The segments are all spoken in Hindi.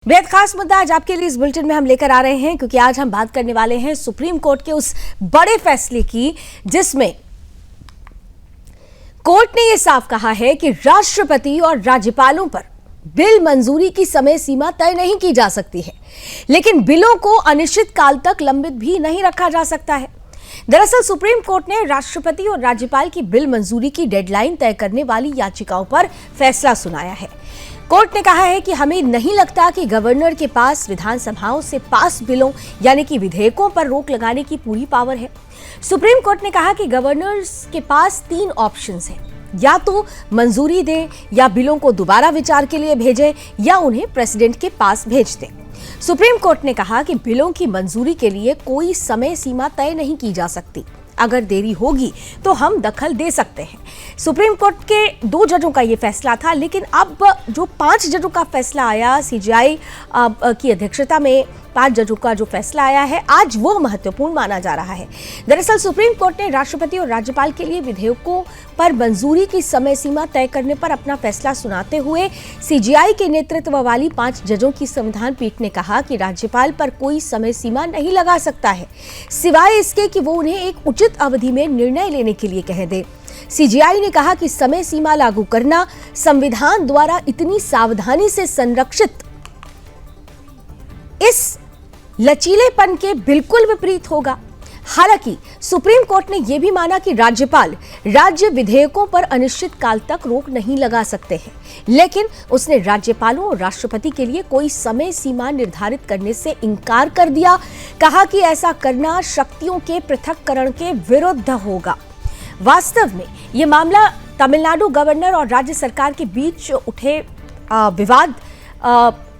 बेहद खास मुद्दा आज आपके लिए इस बुलेटिन में हम लेकर आ रहे हैं, क्योंकि आज हम बात करने वाले हैं सुप्रीम कोर्ट के उस बड़े फैसले की जिसमें कोर्ट ने यह साफ कहा है कि राष्ट्रपति और राज्यपालों पर बिल मंजूरी की समय सीमा तय नहीं की जा सकती है, लेकिन बिलों को अनिश्चित काल तक लंबित भी नहीं रखा जा सकता है। दरअसल सुप्रीम कोर्ट ने राष्ट्रपति और राज्यपाल की बिल मंजूरी की डेडलाइन तय करने वाली याचिकाओं पर फैसला सुनाया है। कोर्ट ने कहा है कि हमें नहीं लगता कि गवर्नर के पास विधानसभाओं से पास बिलों यानी कि विधेयकों पर रोक लगाने की पूरी पावर है। सुप्रीम कोर्ट ने कहा कि गवर्नर के पास 3 ऑप्शंस हैं, या तो मंजूरी दें, या बिलों को दोबारा विचार के लिए भेजें, या उन्हें प्रेसिडेंट के पास भेज दें। सुप्रीम कोर्ट ने कहा कि बिलों की मंजूरी के लिए कोई समय सीमा तय नहीं की जा सकती। अगर देरी होगी तो हम दखल दे सकते हैं। सुप्रीम कोर्ट के 2 जजों का यह फैसला था, लेकिन अब जो 5 जजों का फैसला आया, सीजेआई की अध्यक्षता में 5 जजों का जो फैसला आया है, आज वो महत्वपूर्ण माना जा रहा है। दरअसल सुप्रीम कोर्ट ने राष्ट्रपति और राज्यपाल के लिए विधेयकों पर मंजूरी की समय सीमा तय करने पर अपना फैसला सुनाते हुए सीजेआई के नेतृत्व वाली 5 जजों की संविधान पीठ ने कहा कि राज्यपाल पर कोई समय सीमा नहीं लगा सकता है, सिवाय इसके कि वो उन्हें एक उचित अवधि में निर्णय लेने के लिए कह दे। सीजेआई ने कहा कि समय सीमा लागू करना संविधान द्वारा इतनी सावधानी से संरक्षित इस लचीलेपन के बिल्कुल विपरीत होगा। हालांकि सुप्रीम कोर्ट ने यह भी माना कि राज्यपाल राज्य विधेयकों पर अनिश्चित काल तक रोक नहीं लगा सकते हैं, लेकिन उसने राज्यपालों और राष्ट्रपति के लिए कोई समय सीमा निर्धारित करने से इनकार कर दिया। कहा कि ऐसा करना शक्तियों के पृथक्करण के विरुद्ध होगा। वास्तव में यह मामला तमिलनाडु गवर्नर और राज्य सरकार के बीच उठे विवाद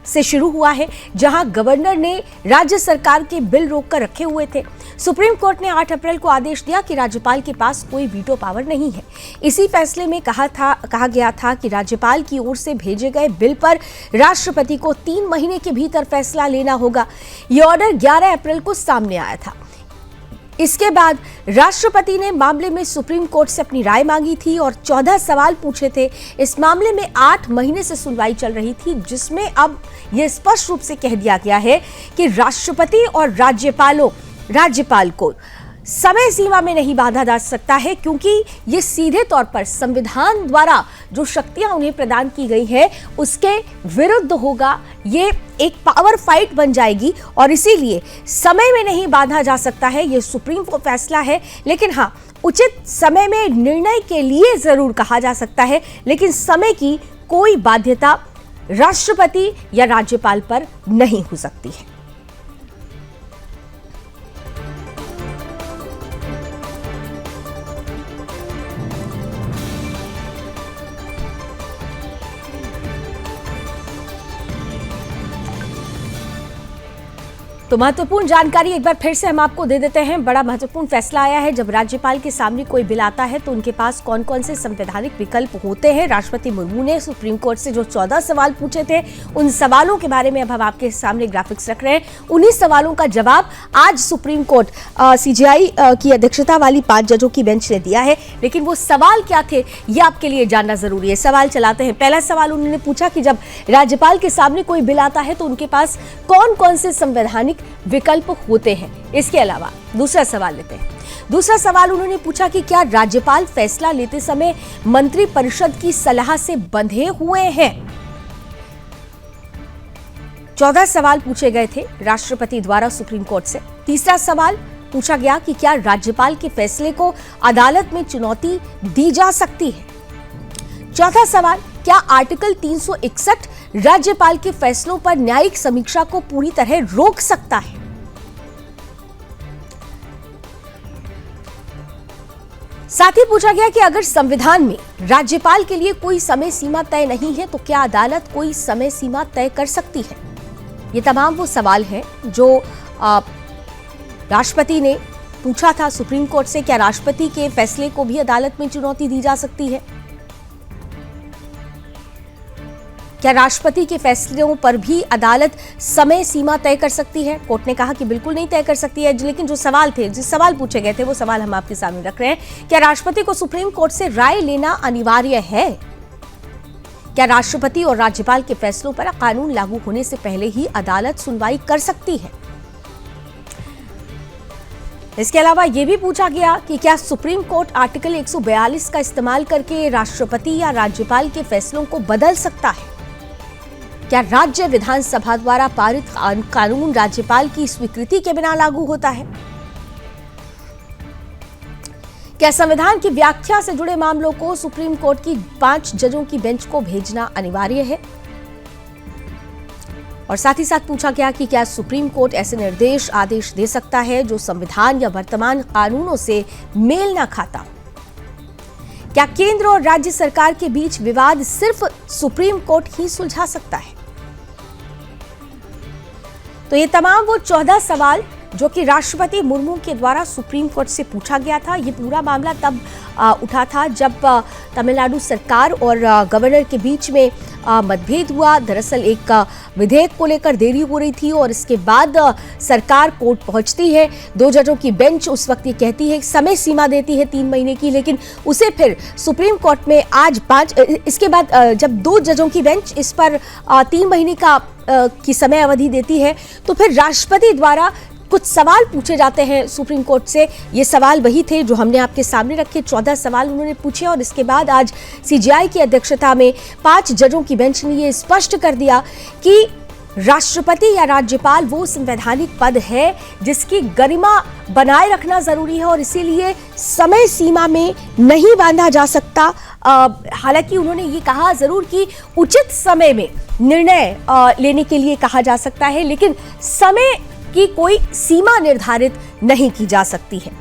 से शुरू हुआ है, जहां गवर्नर ने राज्य सरकार के बिल रोककर रखे हुए थे। सुप्रीम कोर्ट ने 8 अप्रैल को आदेश दिया कि राज्यपाल के पास कोई वीटो पावर नहीं है। इसी फैसले में कहा गया था कि राज्यपाल की ओर से भेजे गए बिल पर राष्ट्रपति को 3 महीने के भीतर फैसला लेना होगा। यह ऑर्डर 11 अप्रैल को सामने आया था। इसके बाद राष्ट्रपति ने मामले में सुप्रीम कोर्ट से अपनी राय मांगी थी और 14 सवाल पूछे थे। इस मामले में 8 महीने से सुनवाई चल रही थी, जिसमें अब यह स्पष्ट रूप से कह दिया गया है कि राष्ट्रपति और राज्यपाल को समय सीमा में नहीं बांधा जा सकता है, क्योंकि ये सीधे तौर पर संविधान द्वारा जो शक्तियां उन्हें प्रदान की गई है उसके विरुद्ध होगा। ये एक पावर फाइट बन जाएगी और इसीलिए समय में नहीं बांधा जा सकता है। ये सुप्रीम कोर्ट फैसला है, लेकिन हाँ, उचित समय में निर्णय के लिए जरूर कहा जा सकता है, लेकिन समय की कोई बाध्यता राष्ट्रपति या राज्यपाल पर नहीं हो सकती है। तो महत्वपूर्ण जानकारी एक बार फिर से हम आपको दे देते हैं। बड़ा महत्वपूर्ण फैसला आया है। जब राज्यपाल के सामने कोई बिल आता है तो उनके पास कौन कौन से संवैधानिक विकल्प होते हैं। राष्ट्रपति मुर्मू ने सुप्रीम कोर्ट से जो 14 सवाल पूछे थे, उन सवालों के बारे में अब हम आपके सामने ग्राफिक्स रख रहे हैं। उन्हीं सवालों का जवाब आज सुप्रीम कोर्ट सीजेआई की अध्यक्षता वाली 5 जजों की बेंच ने दिया है। लेकिन वो सवाल क्या थे, ये आपके लिए जानना जरूरी है। सवाल चलाते हैं। पहला सवाल उन्होंने पूछा कि जब राज्यपाल के सामने कोई बिल आता है तो उनके पास कौन कौन से संवैधानिक विकल्प होते हैं। इसके अलावा दूसरा सवाल लेते हैं। दूसरा सवाल उन्होंने पूछा कि क्या राज्यपाल फैसला लेते समय मंत्रिपरिषद की सलाह से बंधे हुए हैं। 14 सवाल पूछे गए थे राष्ट्रपति द्वारा सुप्रीम कोर्ट से। तीसरा सवाल पूछा गया कि क्या राज्यपाल के फैसले को अदालत में चुनौती दी जा सकती है। चौथा सवाल, क्या आर्टिकल 361 राज्यपाल के फैसलों पर न्यायिक समीक्षा को पूरी तरह रोक सकता है। साथ ही पूछा गया कि अगर संविधान में राज्यपाल के लिए कोई समय सीमा तय नहीं है तो क्या अदालत कोई समय सीमा तय कर सकती है। ये तमाम वो सवाल हैं जो राष्ट्रपति ने पूछा था सुप्रीम कोर्ट से। क्या राष्ट्रपति के फैसले को भी अदालत में चुनौती दी जा सकती है। क्या राष्ट्रपति के फैसलों पर भी अदालत समय सीमा तय कर सकती है। कोर्ट ने कहा कि बिल्कुल नहीं तय कर सकती है। लेकिन जो सवाल थे, जिस सवाल पूछे गए थे, वो सवाल हम आपके सामने रख रहे हैं। क्या राष्ट्रपति को सुप्रीम कोर्ट से राय लेना अनिवार्य है। क्या राष्ट्रपति और राज्यपाल के फैसलों पर कानून लागू होने से पहले ही अदालत सुनवाई कर सकती है? इसके अलावा यह भी पूछा गया कि क्या सुप्रीम कोर्ट आर्टिकल 142 का इस्तेमाल करके राष्ट्रपति या राज्यपाल के फैसलों को बदल सकता है? क्या राज्य विधानसभा द्वारा पारित कानून राज्यपाल की स्वीकृति के बिना लागू होता है? क्या संविधान की व्याख्या से जुड़े मामलों को सुप्रीम कोर्ट की 5 जजों की बेंच को भेजना अनिवार्य है? और साथ ही साथ पूछा गया कि क्या सुप्रीम कोर्ट ऐसे निर्देश आदेश दे सकता है जो संविधान या वर्तमान कानूनों से मेल न खाता हो? क्या केंद्र और राज्य सरकार के बीच विवाद सिर्फ सुप्रीम कोर्ट ही सुलझा सकता है? तो ये तमाम वो 14 सवाल जो कि राष्ट्रपति मुर्मू के द्वारा सुप्रीम कोर्ट से पूछा गया था। ये पूरा मामला तब उठा था जब तमिलनाडु सरकार और गवर्नर के बीच में मतभेद हुआ। दरअसल एक विधेयक को लेकर देरी हो रही थी और इसके बाद सरकार कोर्ट पहुंचती है। 2 जजों की बेंच उस वक्त ये कहती है, समय सीमा देती है 3 महीने की, लेकिन उसे फिर सुप्रीम कोर्ट में आज 5 इसके बाद जब 2 जजों की बेंच इस पर 3 महीने की समय अवधि देती है तो फिर राष्ट्रपति द्वारा कुछ सवाल पूछे जाते हैं सुप्रीम कोर्ट से। ये सवाल वही थे जो हमने आपके सामने रखे। 14 सवाल उन्होंने पूछे और इसके बाद आज सीजेआई की अध्यक्षता में 5 जजों की बेंच ने ये स्पष्ट कर दिया कि राष्ट्रपति या राज्यपाल वो संवैधानिक पद है जिसकी गरिमा बनाए रखना जरूरी है और इसीलिए समय सीमा में नहीं बांधा जा सकता। हालांकि उन्होंने ये कहा जरूर कि उचित समय में निर्णय लेने के लिए कहा जा सकता है, लेकिन समय की कोई सीमा निर्धारित नहीं की जा सकती है।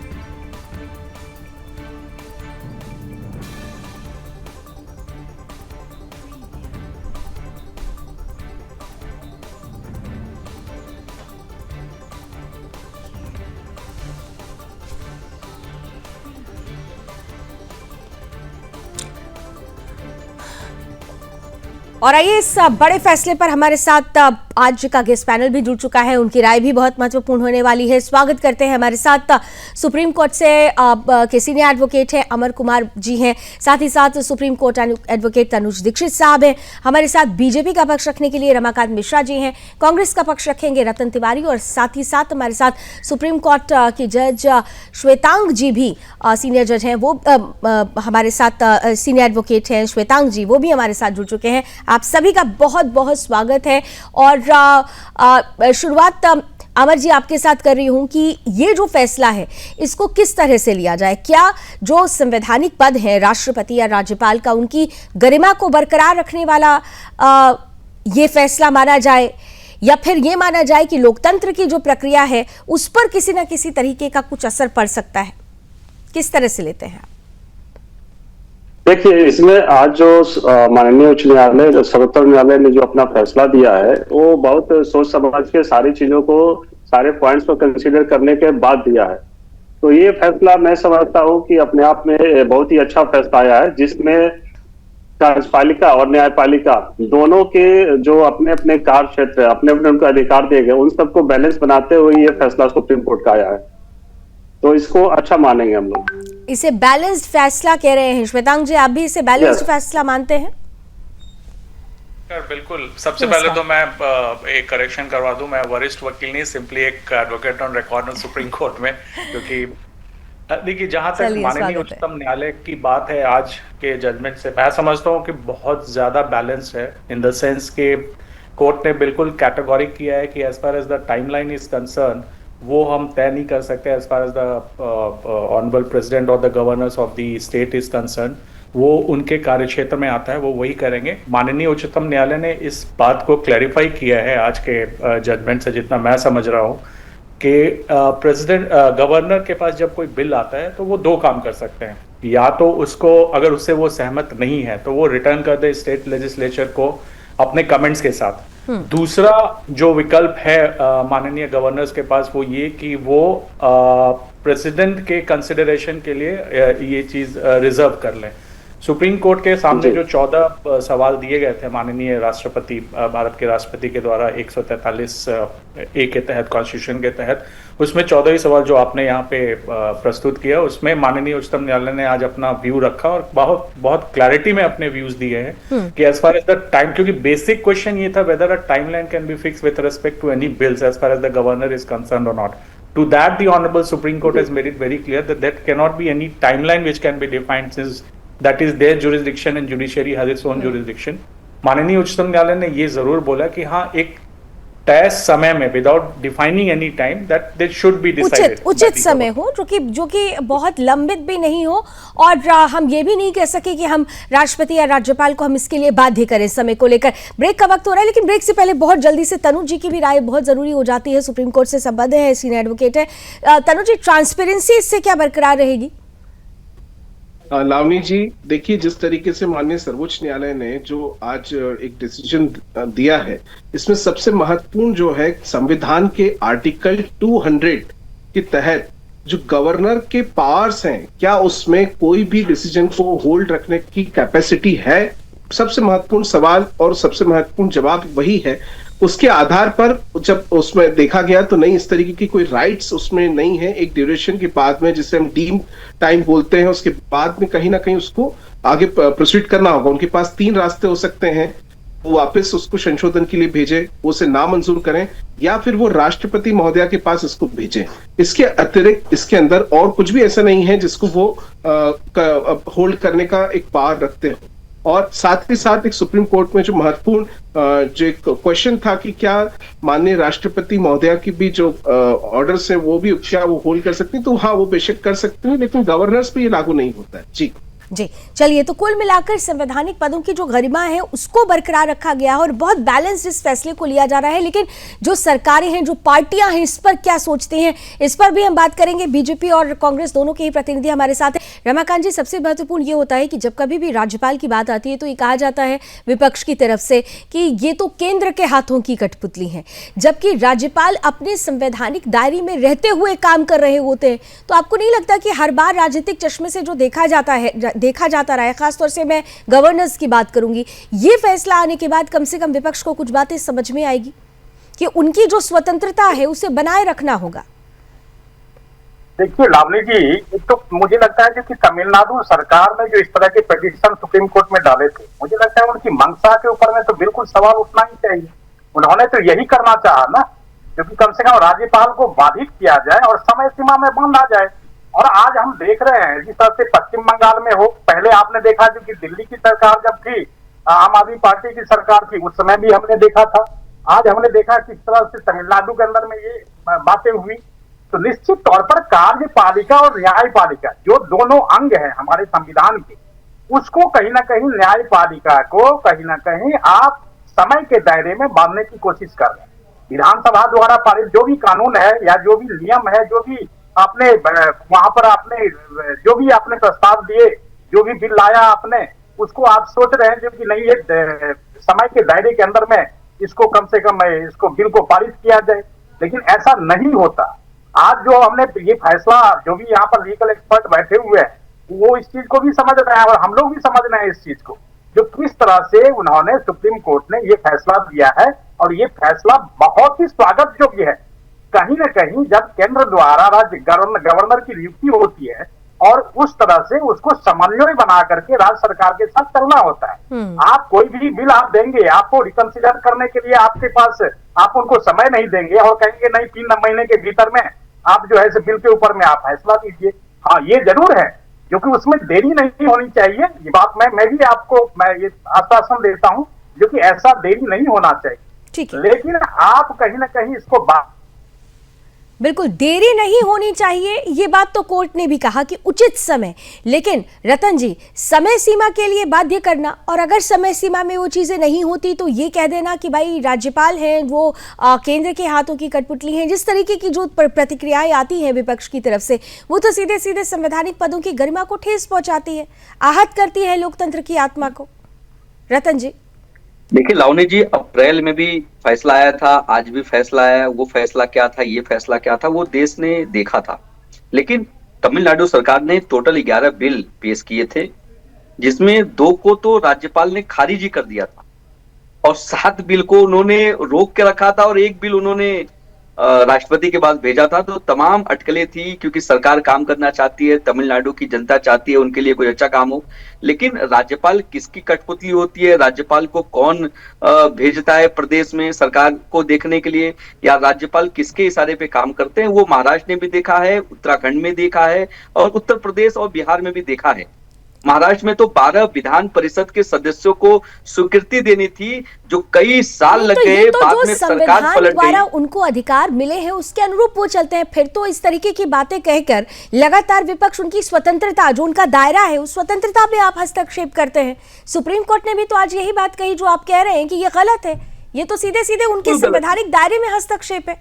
और आइए इस बड़े फैसले पर हमारे साथ आज का गेस्ट पैनल भी जुड़ चुका है। उनकी राय भी बहुत महत्वपूर्ण होने वाली है। स्वागत करते हैं हमारे साथ सुप्रीम कोर्ट से के सीनियर एडवोकेट हैं अमर कुमार जी हैं, साथ ही साथ Supreme Court advocate Tanuj Dikshit साहब हैं। हमारे साथ बीजेपी का पक्ष रखने के लिए रमाकांत मिश्रा जी हैं, कांग्रेस का पक्ष रखेंगे रतन तिवारी, और साथ ही साथ हमारे साथ सुप्रीम कोर्ट की जज श्वेतांग जी भी सीनियर जज हैं, वो हमारे साथ सीनियर एडवोकेट हैं श्वेतांग जी, वो भी हमारे साथ जुड़ चुके हैं। आप सभी का बहुत बहुत स्वागत है। और शुरुआत अमर जी आपके साथ कर रही हूं कि ये जो फैसला है इसको किस तरह से लिया जाए? क्या जो संवैधानिक पद है राष्ट्रपति या राज्यपाल का, उनकी गरिमा को बरकरार रखने वाला ये फैसला माना जाए, या फिर ये माना जाए कि लोकतंत्र की जो प्रक्रिया है उस पर किसी ना किसी तरीके का कुछ असर पड़ सकता है? किस तरह से लेते हैं? देखिए, इसमें आज जो माननीय उच्च न्यायालय, जो सर्वोच्च न्यायालय ने जो अपना फैसला दिया है वो बहुत सोच समझ के सारी चीजों को, सारे पॉइंट्स को कंसीडर करने के बाद दिया है। तो ये फैसला मैं समझता हूँ कि अपने आप में बहुत ही अच्छा फैसला आया है, जिसमें कार्यपालिका और न्यायपालिका दोनों के जो अपने अपने कार्य क्षेत्र, अपने अपने उनको अधिकार दिए गए, उन सबको बैलेंस बनाते हुए ये फैसला सुप्रीम कोर्ट का आया है। तो इसको अच्छा मानेंगे हम लोग। इसे बैलेंस्ड फैसला कह रहे हैं श्वेतांग जी, आप भी इसे बैलेंस्ड फैसला मानते हैं? बिल्कुल। सबसे पहले तो मैं एक करेक्शन करवा दूं, मैं वरिष्ठ वकील नहीं, सिंपली एक advocate on record supreme court में, क्योंकि देखिए जहां तक माननीय उच्चतम न्यायालय की बात है आज के जजमेंट से, मैं समझता हूं कि बहुत ज्यादा बैलेंस्ड है, इन द सेंस के कोर्ट ने बिल्कुल कैटेगोरिक किया है कि as far as the timeline is concern वो हम तय नहीं कर सकते। As far as the honourable president और the governors of the state is concern, वो उनके कार्यक्षेत्र में आता है, वो वही करेंगे। माननीय उच्चतम न्यायालय ने इस बात को क्लैरिफाई किया है आज के जजमेंट से, जितना मैं समझ रहा हूँ, कि गवर्नर के पास जब कोई बिल आता है तो वो 2 काम कर सकते हैं। या तो उसको, अगर उससे वो सहमत नहीं है तो वो रिटर्न कर दे स्टेट लेजिस्लेचर को अपने कमेंट्स के साथ। दूसरा जो विकल्प है माननीय गवर्नर्स के पास, वो ये कि वो प्रेसिडेंट के कंसिडरेशन के लिए ये चीज रिजर्व कर लें। सुप्रीम कोर्ट के सामने जो 14 सवाल दिए गए थे माननीय राष्ट्रपति, भारत के राष्ट्रपति के द्वारा 143A के तहत, कॉन्स्टिट्यूशन के तहत, उसमें 14 सवाल जो आपने यहाँ पे प्रस्तुत किया, उसमें माननीय उच्चतम न्यायालय ने आज अपना व्यू रखा और बहुत बहुत क्लैरिटी में अपने व्यूज दिए हैं कि as far as the time, क्योंकि बेसिक क्वेश्चन ये था whether a timeline can be fixed with respect to any bills as far as the governor is concerned और not. To that, the Honorable Supreme Court has made it very clear that there cannot be any timeline which can be defined, since that is their jurisdiction and judiciary has its own jurisdiction. माननीय उच्चतम न्यायालय ने ये जरूर बोला कि हाँ, एक तय समय में, without defining any time, that this should be decided, उचित समय हो, जो कि बहुत लंबित भी नहीं हो, और हम ये भी नहीं कह सके कि हम राष्ट्रपति या राज्यपाल को हम इसके लिए बाध्य करें समय को लेकर. ब्रेक का वक्त हो रहा है, लेकिन ब्रेक से पहले बहुत जल्दी से तनु जी की भी राय बहुत जरूरी हो जाती है. सुप्रीम कोर्ट से संबद्ध है, सीनियर एडवोकेट है. तनु जी, ट्रांसपेरेंसी इससे क्या बरकरार रहेगी? लावनी जी, देखिए, जिस तरीके से माननीय सर्वोच्च न्यायालय ने जो आज एक डिसीजन दिया है, इसमें सबसे महत्वपूर्ण जो है, संविधान के आर्टिकल 200 के तहत जो गवर्नर के पावर्स हैं, क्या उसमें कोई भी डिसीजन को होल्ड रखने की कैपेसिटी है? सबसे महत्वपूर्ण सवाल और सबसे महत्वपूर्ण जवाब वही है. उसके आधार पर जब उसमें देखा गया तो नहीं, इस तरीके की कोई राइट्स उसमें नहीं है. एक ड्यूरेशन के बाद में, जिसे हम डीम टाइम बोलते हैं, उसके बाद में कहीं ना कहीं उसको आगे प्रोसीड करना होगा. उनके पास 3 रास्ते हो सकते हैं. वो वापस उसको संशोधन के लिए भेजे, वो उसे नामंजूर करें, या फिर वो राष्ट्रपति महोदया के पास इसको भेजें. इसके अतिरिक्त इसके अंदर और कुछ भी ऐसा नहीं है जिसको वो होल्ड करने का एक पावर रखते हो. और साथ ही साथ एक सुप्रीम कोर्ट में जो महत्वपूर्ण जो एक क्वेश्चन था कि क्या माननीय राष्ट्रपति महोदया की भी जो ऑर्डर्स है वो भी क्या वो होल्ड कर सकती हैं, तो हाँ, वो बेशक कर सकते हैं, लेकिन गवर्नर्स पे ये लागू नहीं होता है. जी, चलिए, तो कुल मिलाकर संवैधानिक पदों की जो गरिमा है उसको बरकरार रखा गया है और बहुत बैलेंस्ड इस फैसले को लिया जा रहा है. लेकिन जो सरकारें हैं, जो पार्टियां हैं, इस पर क्या सोचते हैं, इस पर भी हम बात करेंगे. बीजेपी और कांग्रेस दोनों के ही प्रतिनिधि हमारे साथ हैं. रमाकांत जी, सबसे महत्वपूर्ण ये होता है कि जब कभी भी राज्यपाल की बात आती है तो ये कहा जाता है विपक्ष की तरफ से कि ये तो केंद्र के हाथों की कठपुतली है, जबकि राज्यपाल अपने संवैधानिक दायरे में रहते हुए काम कर रहे होते हैं. तो आपको नहीं लगता कि हर बार राजनीतिक चश्मे से जो देखा जाता रहा है, खासतौर से मैं गवर्नर्स की बात करूंगी, ये फैसला आने के बाद कम से कम विपक्ष को कुछ बातें समझ में आएगी कि उनकी जो स्वतंत्रता है उसे बनाए रखना होगा? देखिए लावनी जी, एक तो मुझे लगता है कि तमिलनाडु सरकार ने जो इस तरह के पिटीशन सुप्रीम कोर्ट में डाले थे, मुझे लगता है उनकी मंशा के ऊपर में तो बिल्कुल सवाल उठना ही चाहिए. उन्होंने तो यही करना चाहा ना, क्योंकि कम से कम राज्यपाल को बाधित किया जाए और समय सीमा में बंद आ जाए. और आज हम देख रहे हैं जिस तरह से पश्चिम बंगाल में हो, पहले आपने देखा जो कि दिल्ली की सरकार जब थी, आम आदमी पार्टी की सरकार थी, उस समय भी हमने देखा था. आज हमने देखा किस तरह से तमिलनाडु के अंदर में ये बातें हुई. तो निश्चित तौर पर कार्यपालिका और न्यायपालिका जो दोनों अंग हैं हमारे संविधान के, उसको कहीं ना कहीं न्यायपालिका को कहीं ना कहीं आप समय के दायरे में बांधने की कोशिश कर रहे हैं. विधानसभा द्वारा पारित जो भी कानून है या जो भी नियम है, जो भी आपने वहां पर आपने जो भी आपने प्रस्ताव दिए, जो भी बिल लाया आपने, उसको आप सोच रहे हैं जो कि नहीं, ये समय के दायरे के अंदर में इसको कम से कम इसको बिल को पारित किया जाए. लेकिन ऐसा नहीं होता. आज जो हमने ये फैसला, जो भी यहाँ पर लीगल एक्सपर्ट बैठे हुए हैं, वो इस चीज को भी समझ रहे हैं और हम लोग भी समझ रहे हैं इस चीज को, जो किस तरह से उन्होंने सुप्रीम कोर्ट ने ये फैसला दिया है. और ये फैसला बहुत ही स्वागत योग्य है. कहीं न कहीं जब केंद्र द्वारा राज्य गवर्नर की नियुक्ति होती है और उस तरह से उसको समन्वय बना करके राज्य सरकार के साथ चलना होता है. आप कोई भी बिल आप देंगे, आपको रिकंसिडर करने के लिए आपके पास आप उनको समय नहीं देंगे और कहेंगे नहीं 3 महीने के भीतर में आप जो है इस बिल के ऊपर में आप फैसला दीजिए. हाँ, ये जरूर है, क्योंकि उसमें देरी नहीं होनी चाहिए. ये बात मैं भी आपको मैं ये आश्वासन देता हूँ, जो कि ऐसा देरी नहीं होना चाहिए. ठीक है, लेकिन आप कहीं ना कहीं इसको बिल्कुल देरी नहीं होनी चाहिए, ये बात तो कोर्ट ने भी कहा कि उचित समय. लेकिन रतन जी, समय सीमा के लिए बाध्य करना, और अगर समय सीमा में वो चीजें नहीं होती तो ये कह देना कि भाई राज्यपाल हैं वो केंद्र के हाथों की कठपुतली हैं, जिस तरीके की जो प्रतिक्रियाएं आती हैं विपक्ष की तरफ से, वो तो सीधे सीधे संवैधानिक पदों की गरिमा को ठेस पहुंचाती है, आहत करती है लोकतंत्र की आत्मा को. रतन जी, देखिए लावनी जी, अप्रैल में भी फैसला आया था, आज भी फैसला आया. वो फैसला क्या था, ये फैसला क्या था, वो देश ने देखा था. लेकिन तमिलनाडु सरकार ने टोटल 11 बिल पेश किए थे जिसमें 2 को तो राज्यपाल ने खारिज ही कर दिया था और 7 बिल को उन्होंने रोक के रखा था और 1 बिल उन्होंने राष्ट्रपति के पास भेजा था। तो तमाम अटकलें थी, क्योंकि सरकार काम करना चाहती है, तमिलनाडु की जनता चाहती है उनके लिए कोई अच्छा काम हो। लेकिन राज्यपाल किसकी कठपुतली होती है, राज्यपाल को कौन भेजता है प्रदेश में सरकार को देखने के लिए, या राज्यपाल किसके इशारे पे काम करते हैं, वो महाराष्ट्र ने भी देखा है, उत्तराखंड में देखा है और उत्तर प्रदेश और बिहार में भी देखा है। महाराष्ट्र में तो 12 विधान परिषद के सदस्यों को स्वीकृति देनी थी, जो कई साल लग गए, बाद में सरकार पलट द्वारा उनको अधिकार मिले हैं उसके अनुरूप वो चलते हैं। फिर तो इस तरीके की बातें कहकर लगातार विपक्ष उनकी स्वतंत्रता, जो उनका दायरा है, उस स्वतंत्रता पे आप हस्तक्षेप करते हैं। सुप्रीम कोर्ट ने भी तो आज यही बात कही जो आप कह रहे हैं कि ये गलत है, ये तो सीधे सीधे उनके संवैधानिक दायरे में हस्तक्षेप है।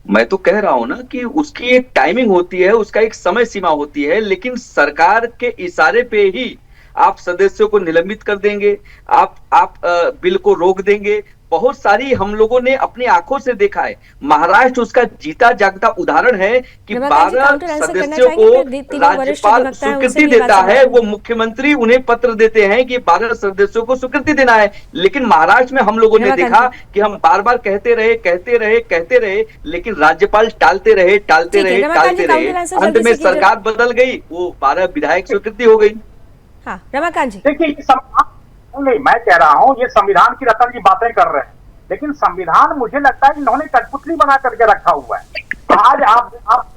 मैं तो कह रहा हूं ना कि उसकी एक टाइमिंग होती है, उसका एक समय सीमा होती है, लेकिन सरकार के इशारे पे ही आप सदस्यों को निलंबित कर देंगे, आप बिल को रोक देंगे। बहुत सारी हम लोगों ने अपनी आंखों से देखा है। महाराष्ट्र उसका जीता जागता उदाहरण है कि 12 सदस्यों को राज्यपाल स्वीकृति देता है, वो मुख्यमंत्री उन्हें पत्र देते हैं कि 12 सदस्यों को स्वीकृति देना है। लेकिन महाराष्ट्र में हम लोगों ने देखा कि हम बार बार कहते रहे, लेकिन राज्यपाल टालते रहे। अंत में सरकार बदल गई, वो 12 विधायक स्वीकृति हो गई। हाँ, रमाकांत जी देखिए, नहीं, मैं कह रहा हूं ये संविधान की रतन की बातें कर रहे हैं, लेकिन संविधान मुझे लगता है कि इन्होंने कठपुतली बना करके रखा हुआ है। आज आप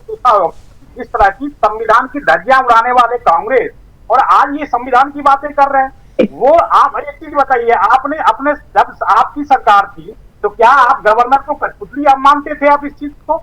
देखा हो इस तरह की संविधान की धज्जियां उड़ाने वाले कांग्रेस, और आज ये संविधान की बातें कर रहे हैं। वो आप एक चीज बताइए, आपने अपने जब आपकी सरकार थी तो क्या आप गवर्नर को कठपुतली आप मानते थे आप इस चीज को,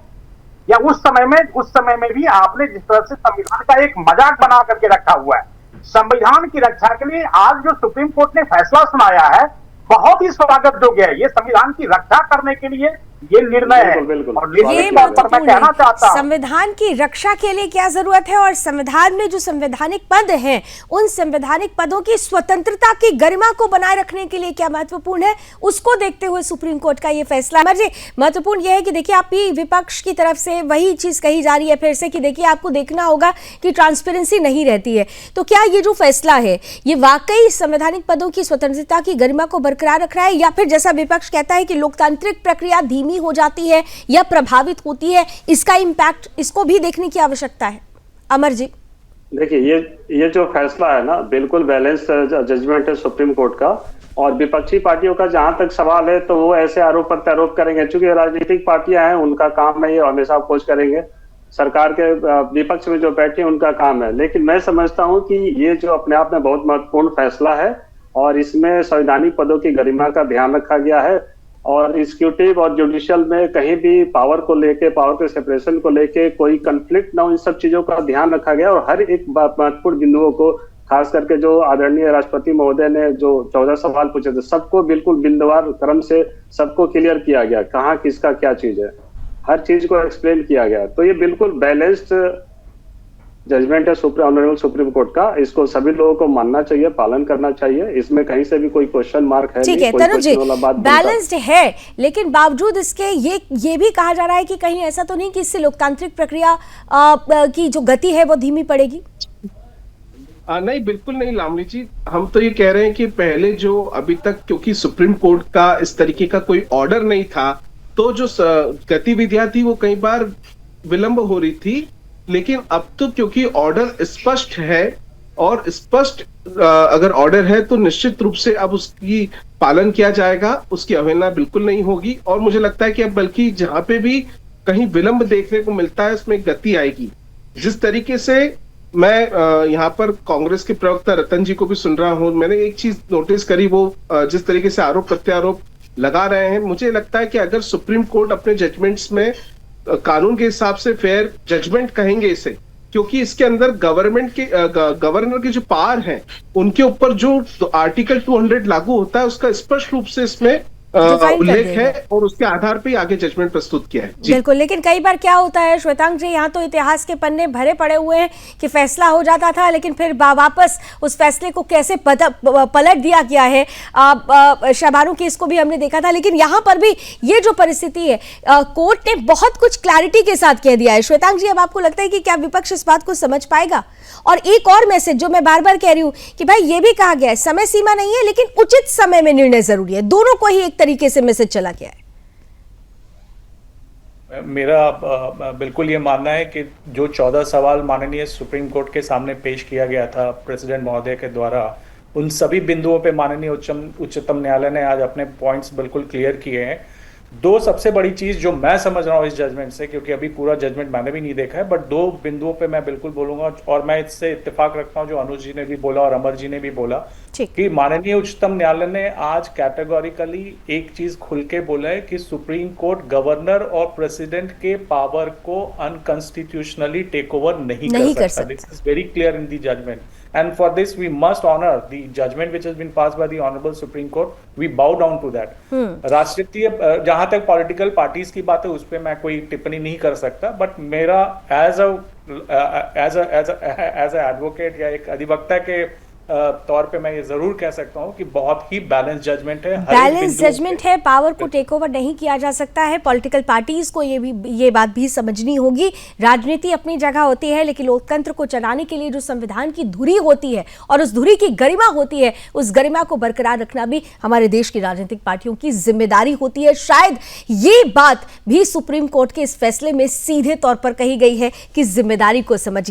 या उस समय में भी आपने जिस तरह से संविधान का एक मजाक बना करके रखा हुआ है। संविधान की रक्षा के लिए आज जो सुप्रीम कोर्ट ने फैसला सुनाया है बहुत ही स्वागत योग्य है। ये संविधान की रक्षा करने के लिए ये निर्णय है, और निश्चित तौर पर मैं कहना चाहता हूं संविधान की रक्षा के लिए क्या जरूरत है, और संविधान में जो संवैधानिक पद हैं उन संवैधानिक पदों की स्वतंत्रता की गरिमा को बनाए रखने के लिए क्या महत्वपूर्ण है, उसको देखते हुए सुप्रीम कोर्ट का ये फैसला महत्वपूर्ण यह है कि देखिए आपकी विपक्ष की तरफ से वही चीज कही जा रही है फिर से कि देखिए आपको देखना होगा कि ट्रांसपेरेंसी नहीं रहती है। तो क्या ये जो फैसला है ये वाकई संवैधानिक पदों की स्वतंत्रता की गरिमा को बरकरार रख रहा है, या फिर जैसा विपक्ष कहता है कि लोकतांत्रिक प्रक्रिया धीमी हो जाती है या प्रभावित होती है, इसका इंपैक्ट, इसको भी देखने की आवश्यकता है। अमर जी देखिए, ये जो फैसला है ना, बिल्कुल बैलेंस जजमेंट है सुप्रीम कोर्ट का, और विपक्षी पार्टियों का जहां तक सवाल है तो वो ऐसे आरोप प्रत्यारोप करेंगे, क्योंकि राजनीतिक पार्टियां हैं, उनका काम है ये हमेशा अपोज करेंगे। सरकार के विपक्ष में जो बैठे हैं उनका काम है। लेकिन मैं समझता हूं कि ये जो अपने आप में बहुत महत्वपूर्ण फैसला है, और इसमें संवैधानिक पदों की गरिमा का ध्यान रखा गया है, और एग्जीक्यूटिव और जुडिशियल में कहीं भी पावर को लेके, पावर के सेपरेशन को लेके कोई कंफ्लिक्ट ना हो, इन सब चीजों का ध्यान रखा गया। और हर एक महत्वपूर्ण बिंदुओं को, खास करके जो आदरणीय राष्ट्रपति महोदय ने जो 14 सवाल पूछे थे, सबको बिल्कुल बिंदुवार क्रम से सबको क्लियर किया गया, कहाँ किसका क्या चीज है, हर चीज को एक्सप्लेन किया गया। तो ये बिल्कुल बैलेंस्ड जजमेंट है ऑनरेबल सुप्रीम कोर्ट का, इसको सभी लोगों को मानना चाहिए, पालन करना चाहिए, इसमें कहीं से भी कोई क्वेश्चन मार्क है ठीक है। तनुज जी, बैलेंस्ड है, लेकिन बावजूद इसके ये भी कहा जा रहा है कि कहीं ऐसा तो नहीं कि इससे लोकतांत्रिक प्रक्रिया की जो गति है वो धीमी पड़ेगी? नहीं, बिल्कुल नहीं लावनी जी, हम तो ये कह रहे हैं कि पहले जो अभी तक, क्योंकि सुप्रीम कोर्ट का इस तरीके का कोई ऑर्डर नहीं था, तो जो गतिविधियां थी वो कई बार विलंब हो रही थी। लेकिन अब तो क्योंकि ऑर्डर स्पष्ट है, और स्पष्ट अगर ऑर्डर है तो निश्चित रूप से अब उसकी पालन किया जाएगा, उसकी अवहेलना बिल्कुल नहीं होगी। और मुझे लगता है कि अब बल्कि जहां पे भी कहीं विलंब देखने को मिलता है उसमें गति आएगी। जिस तरीके से मैं यहाँ पर कांग्रेस के प्रवक्ता रतन जी को भी सुन रहा हूं, मैंने एक चीज नोटिस करी, वो जिस तरीके से आरोप प्रत्यारोप लगा रहे हैं, मुझे लगता है कि अगर सुप्रीम कोर्ट अपने जजमेंट्स में कानून के हिसाब से फेयर जजमेंट कहेंगे इसे, क्योंकि इसके अंदर गवर्नर के जो पावर हैं उनके ऊपर जो आर्टिकल 200 लागू होता है उसका स्पष्ट रूप से इसमें उल्लेख है और उसके आधार पे आगे जजमेंट प्रस्तुत किया है। बिल्कुल, लेकिन कई बार क्या होता है श्वेतांग जी, यहाँ तो इतिहास के पन्ने भरे पड़े हुए हैं कि फैसला हो जाता था लेकिन फिर वापस उस फैसले को कैसे पलट दिया गया है। शबानू केस को भी हमने देखा था, लेकिन यहाँ पर भी ये जो परिस्थिति है, कोर्ट ने बहुत कुछ क्लैरिटी के साथ कह दिया है। श्वेतांग जी, अब आपको लगता है कि क्या विपक्ष इस बात को समझ पाएगा? और एक और मैसेज जो मैं बार बार कह रही हूं कि भाई ये भी कहा गया है समय सीमा नहीं है लेकिन उचित समय में निर्णय जरूरी है, दोनों को ही एक तरीके से मैसेज चला गया है। मेरा बिल्कुल ये मानना है कि जो 14 सवाल माननीय सुप्रीम कोर्ट के सामने पेश किया गया था प्रेसिडेंट महोदय के द्वारा, उन सभी बिंदुओं पे माननीय उच्चतम न्यायालय ने आज अपने पॉइंट्स बिल्कुल क्लियर किए हैं। दो सबसे बड़ी चीज जो मैं समझ रहा हूँ इस जजमेंट से, क्योंकि अभी पूरा जजमेंट मैंने भी नहीं देखा है, बट दो बिंदुओं पे मैं बिल्कुल बोलूंगा और मैं इससे इत्तेफाक रखता हूँ जो अनुज जी ने भी बोला और अमर जी ने भी बोला कि माननीय उच्चतम न्यायालय ने आज कैटेगोरिकली एक चीज खुल के बोला है कि सुप्रीम कोर्ट गवर्नर और प्रेसिडेंट के पावर को अनकॉन्स्टिट्यूशनली टेक ओवर नहीं कर सकता। This is very clear in the judgment and for this we must honor the judgment which has been passed by the honorable Supreme Court. We bow down to that. राष्ट्रीय जहां तक पॉलिटिकल पार्टीज की बात है उस पर मैं कोई टिप्पणी नहीं कर सकता, बट मेरा एज अ एडवोकेट या एक अधिवक्ता के तौर पे मैं ये जरूर कह सकता हूँ कि बहुत ही बैलेंस जजमेंट है। बैलेंस जजमेंट है, पावर को टेक ओवर नहीं किया जा सकता है। पॉलिटिकल पार्टीज को ये बात भी समझनी होगी। राजनीति अपनी जगह होती है लेकिन लोकतंत्र को चलाने के लिए जो संविधान की धुरी होती है और उस धुरी की गरिमा होती है, उस गरिमा को बरकरार रखना भी हमारे देश की राजनीतिक पार्टियों की जिम्मेदारी होती है। शायद ये बात भी सुप्रीम कोर्ट के इस फैसले में सीधे तौर पर कही गई है कि जिम्मेदारी को समझिए।